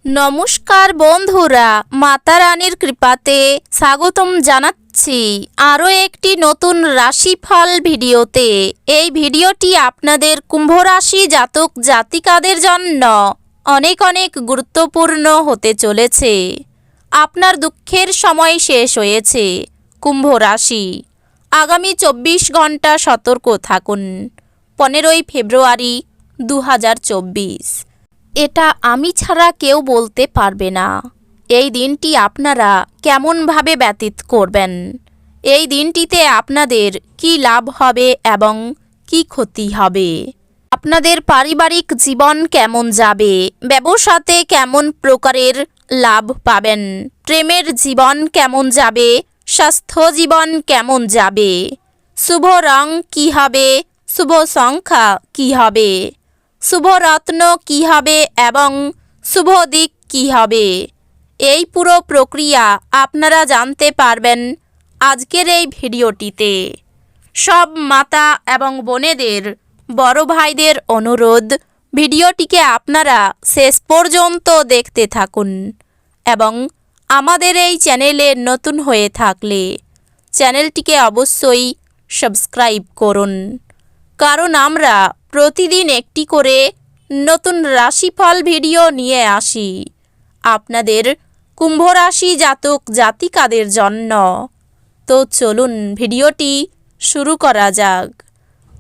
নমস্কার বন্ধুরা, মাতা রানীর কৃপাতে স্বাগতম জানাচ্ছি আরও একটি নতুন রাশিফল ভিডিওতে। এই ভিডিওটি আপনাদের কুম্ভ রাশি জাতক জাতিকাদের জন্য অনেক অনেক গুরুত্বপূর্ণ হতে চলেছে। আপনার দুঃখের সময় শেষ হয়েছে কুম্ভ রাশি। আগামী 24 ঘন্টা সতর্ক থাকুন। 15ই ফেব্রুয়ারি 2024। এটা আমি ছাড়া কেউ বলতে পারবে না এই দিনটি আপনারা কেমনভাবে ব্যতীত করবেন, এই দিনটিতে আপনাদের কি লাভ হবে এবং কি ক্ষতি হবে, আপনাদের পারিবারিক জীবন কেমন যাবে, ব্যবসাতে কেমন প্রকারের লাভ পাবেন, প্রেমের জীবন কেমন যাবে, স্বাস্থ্য জীবন কেমন যাবে, শুভ রং কি হবে, শুভ সংখ্যা কি হবে, শুভ রত্ন কী হবে এবং শুভ দিক কী হবে, এই পুরো প্রক্রিয়া আপনারা জানতে পারবেন আজকের এই ভিডিওটিতে। সব মাতা এবং বোনেদের, বড় ভাইদের অনুরোধ, ভিডিওটিকে আপনারা শেষ পর্যন্ত দেখতে থাকুন এবং আমাদের এই চ্যানেলে নতুন হয়ে থাকলে চ্যানেলটিকে অবশ্যই সাবস্ক্রাইব করুন, কারণ আমরা প্রতিদিন একটি করে নতুন রাশিফল ভিডিও নিয়ে আসি আপনাদের কুম্ভ রাশি জাতক জাতিকাদের জন্য। তো চলুন ভিডিওটি শুরু করা যাক।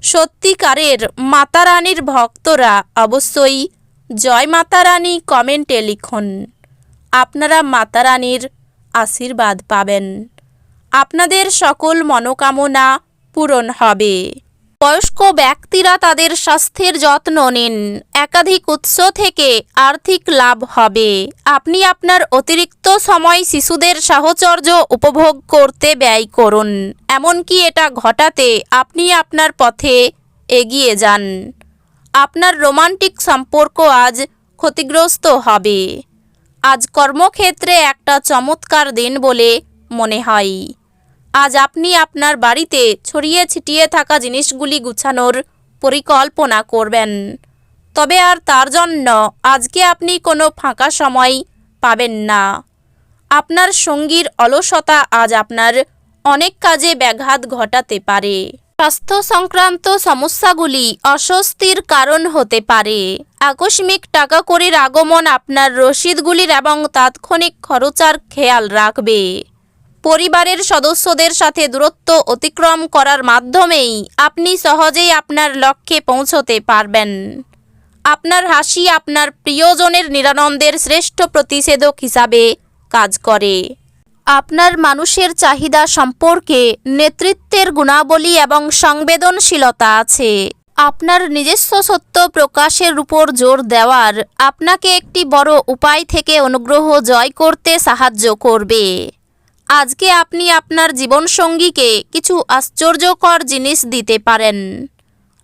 সত্যিকারের মাতা রানীর ভক্তরা অবশ্যই জয় মাতা রানী কমেন্টে লিখুন। আপনারা মাতা রানীর আশীর্বাদ পাবেন, আপনাদের সকল মনোকামনা পূরণ হবে। বয়স্ক ব্যক্তিরা তাদের স্বাস্থ্যের যত্ন নিন, একাধিক উৎস থেকে আর্থিক লাভ হবে। আপনি আপনার অতিরিক্ত সময় শিশুদের সাহচর্য উপভোগ করতে ব্যয় করুন, এমনকি এটা ঘটাতে আপনি আপনার পথে এগিয়ে যান। আপনার রোমান্টিক সম্পর্ক আজ ক্ষতিগ্রস্ত হবে। আজ কর্মক্ষেত্রে একটা চমৎকার দিন বলে মনে হয়। আজ আপনি আপনার বাড়িতে ছড়িয়ে ছিটিয়ে থাকা জিনিসগুলি গুছানোর পরিকল্পনা করবেন, তবে আর তার জন্য আজকে আপনি কোনো ফাঁকা সময় পাবেন না। আপনার সঙ্গীর অলসতা আজ আপনার অনেক কাজে ব্যাঘাত ঘটাতে পারে। স্বাস্থ্য সংক্রান্ত সমস্যাগুলি অস্বস্তির কারণ হতে পারে। আকস্মিক টাকা কড়ির আগমন আপনার রসিদগুলির এবং তাৎক্ষণিক খরচার খেয়াল রাখবে। পরিবারের সদস্যদের সাথে দূরত্ব অতিক্রম করার মাধ্যমেই আপনি সহজেই আপনার লক্ষ্যে পৌঁছতে পারবেন। আপনার হাসি আপনার প্রিয়জনের নিরানন্দের শ্রেষ্ঠ প্রতিষেধক হিসাবে কাজ করে। আপনার মানুষের চাহিদা সম্পর্কে নেতৃত্বের গুণাবলী এবং সংবেদনশীলতা আছে। আপনার নিজস্ব সত্য প্রকাশের উপর জোর দেওয়ার আপনাকে একটি বড় উপায় থেকে অনুগ্রহ জয় করতে সাহায্য করবে। আজকে আপনি আপনার জীবনসঙ্গীকে কিছু আশ্চর্যকর জিনিস দিতে পারেন।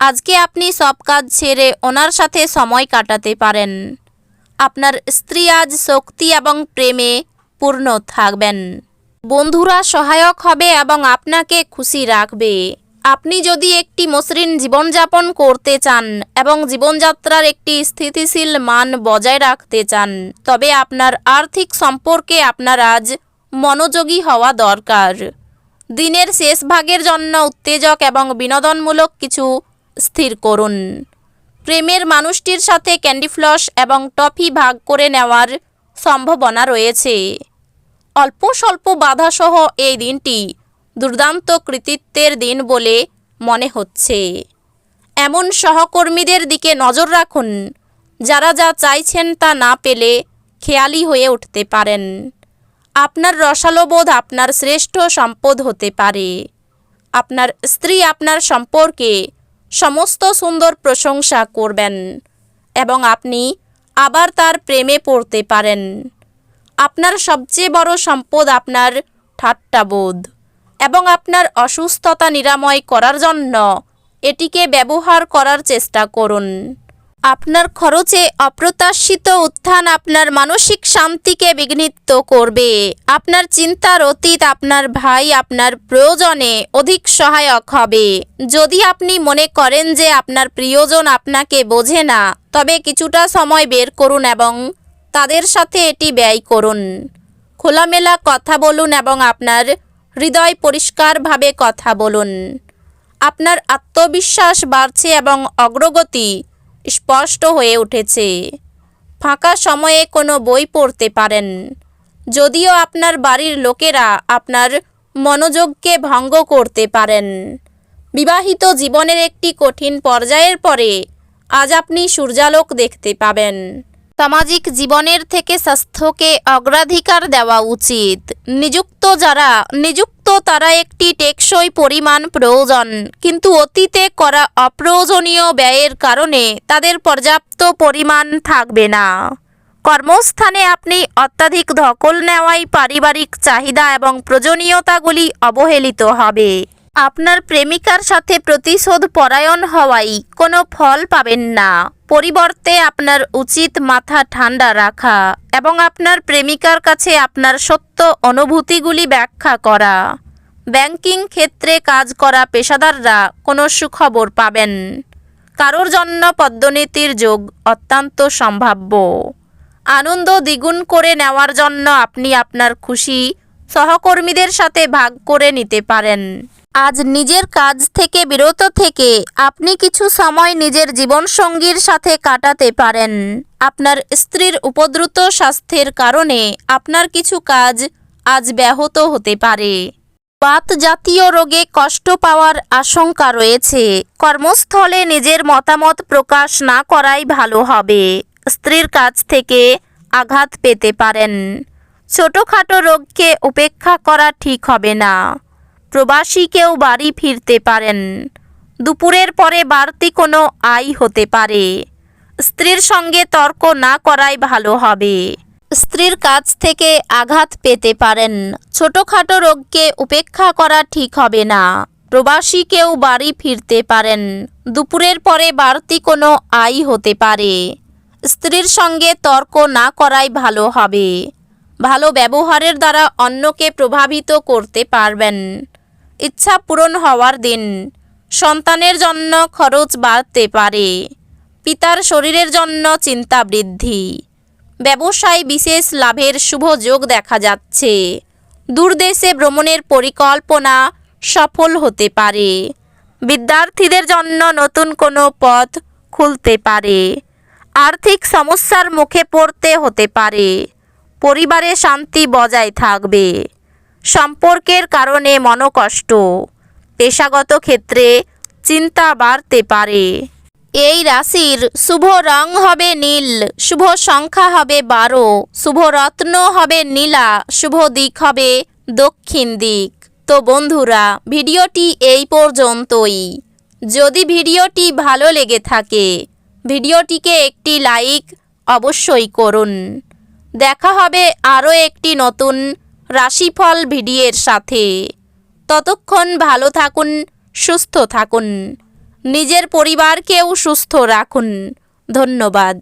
আজকে আপনি সব কাজ ছেড়ে ওনার সাথে সময় কাটাতে পারেন। আপনার স্ত্রী আজ শক্তি এবং প্রেমে পূর্ণ থাকবেন। বন্ধুরা সহায়ক হবে এবং আপনাকে খুশি রাখবে। আপনি যদি একটি মসৃণ জীবনযাপন করতে চান এবং জীবনযাত্রার একটি স্থিতিশীল মান বজায় রাখতে চান, তবে আপনার আর্থিক সম্পর্কে আপনার আজ মনোযোগী হওয়া দরকার। দিনের শেষ ভাগের জন্য উত্তেজক এবং বিনোদনমূলক কিছু স্থির করুন। প্রেমের মানুষটির সাথে ক্যান্ডি ফ্লস এবং টফি ভাগ করে নেওয়ার সম্ভাবনা রয়েছে। অল্প স্বল্প বাধাসহ এই দিনটি দুর্দান্ত কৃতিত্বের দিন বলে মনে হচ্ছে। এমন সহকর্মীদের দিকে নজর রাখুন যারা যা চাইছেন তা না পেলে খেয়ালি হয়ে উঠতে পারেন। আপনার রসালোবোধ আপনার শ্রেষ্ঠ সম্পদ হতে পারে। আপনার স্ত্রী আপনার সম্পর্কে সমস্ত সুন্দর প্রশংসা করবেন এবং আপনি আবার তার প্রেমে পড়তে পারেন। আপনার সবচেয়ে বড় সম্পদ আপনার ঠাট্টাবোধ এবং আপনার অসুস্থতা নিরাময় করার জন্য এটিকে ব্যবহার করার চেষ্টা করুন। আপনার খরচে অপ্রত্যাশিত উত্থান আপনার মানসিক শান্তিকে বিঘ্নিত করবে। আপনার চিন্তার অতীত আপনার ভাই আপনার প্রয়োজনে অধিক সহায়ক হবে। যদি আপনি মনে করেন যে আপনার প্রিয়জন আপনাকে বোঝে না, তবে কিছুটা সময় বের করুন এবং তাদের সাথে এটি ব্যয় করুন। খোলামেলা কথা বলুন এবং আপনার হৃদয় পরিষ্কারভাবে কথা বলুন। আপনার আত্মবিশ্বাস বাড়ছে এবং অগ্রগতি স্পষ্ট হয়ে উঠেছে। ফাঁকা সময়ে কোনো বই পড়তে পারেন। যদিও আপনার বাড়ির লোকেরা আপনার মনোযোগকে ভঙ্গ করতে পারেন। বিবাহিত জীবনের একটি কঠিন পর্যায়ের পরে আজ আপনি সূর্যালোক দেখতে পাবেন। সামাজিক জীবনের থেকে স্বাস্থ্যকে অগ্রাধিকার দেওয়া উচিত। নিযুক্ত তারা একটি টেকসই পরিমাণ প্রয়োজন, কিন্তু অতীতে করা অপ্রয়োজনীয় ব্যয়ের কারণে তাদের পর্যাপ্ত পরিমাণ থাকবে না। কর্মস্থানে আপনি অত্যাধিক ধকল নেওয়ায় পারিবারিক চাহিদা এবং প্রয়োজনীয়তাগুলি অবহেলিত হবে। আপনার প্রেমিকার সাথে প্রতিশোধ পরায়ণ হওয়ায় কোনো ফল পাবেন না। পরিবর্তে আপনার উচিত মাথা ঠান্ডা রাখা এবং আপনার প্রেমিকার কাছে আপনার সত্য অনুভূতিগুলি ব্যাখ্যা করা। ব্যাংকিং ক্ষেত্রে কাজ করা পেশাদাররা কোনো সুখবর পাবেন। কারোর জন্য পদোন্নতির যোগ অত্যন্ত সম্ভাব্য। আনন্দ দ্বিগুণ করে নেওয়ার জন্য আপনি আপনার খুশি সহকর্মীদের সাথে ভাগ করে নিতে পারেন। আজ নিজের কাজ থেকে বিরত থেকে আপনি কিছু সময় নিজের জীবনসঙ্গীর সাথে কাটাতে পারেন। আপনার স্ত্রীর উপদ্রুত স্বাস্থ্যের কারণে আপনার কিছু কাজ আজ ব্যাহত হতে পারে। বাত জাতীয় রোগে কষ্ট পাওয়ার আশঙ্কা রয়েছে। কর্মস্থলে নিজের মতামত প্রকাশ না করাই ভালো হবে। স্ত্রীর কাছ থেকে আঘাত পেতে পারেন। ছোটোখাটো রোগকে উপেক্ষা করা ঠিক হবে না। প্রবাসী কেউ বাড়ি ফিরতে পারেন। দুপুরের পরে বাড়তি কোনো আয় হতে পারে। স্ত্রীর সঙ্গে তর্ক না করাই ভালো হবে। স্ত্রীর কাছ থেকে আঘাত পেতে পারেন। ছোটোখাটো রোগকে উপেক্ষা করা ঠিক হবে না। প্রবাসী কেউ বাড়ি ফিরতে পারেন। দুপুরের পরে বাড়তি কোনো আয় হতে পারে। স্ত্রীর সঙ্গে তর্ক না করাই ভালো হবে। ভালো ব্যবহারের দ্বারা অন্যকে প্রভাবিত করতে পারবেন। ইচ্ছা পূরণ হওয়ার দিন। সন্তানের জন্য খরচ বাড়তে পারে। পিতার শরীরের জন্য চিন্তা বৃদ্ধি। ব্যবসায় বিশেষ লাভের শুভ যোগ দেখা যাচ্ছে। দূরদেশে ভ্রমণের পরিকল্পনা সফল হতে পারে। বিদ্যার্থীদের জন্য নতুন কোনো পথ খুলতে পারে। আর্থিক সমস্যার মুখে পড়তে হতে পারে। পরিবারে শান্তি বজায় থাকবে। সম্পর্কের কারণে মনোকষ্ট। পেশাগত ক্ষেত্রে চিন্তা বাড়তে পারে। এই রাশির শুভ রং হবে নীল, শুভ সংখ্যা হবে 12, শুভ রত্ন হবে নীলা, শুভ দিক হবে দক্ষিণ দিক। তো বন্ধুরা, ভিডিওটি এই পর্যন্তই। যদি ভিডিওটি ভালো লেগে থাকে ভিডিওটিকে একটি লাইক অবশ্যই করুন। দেখা হবে আরও একটি নতুন রাশিফল ভিডিওর সাথে। ততক্ষণ ভালো থাকুন, সুস্থ থাকুন, নিজের পরিবারকেও সুস্থ রাখুন। ধন্যবাদ।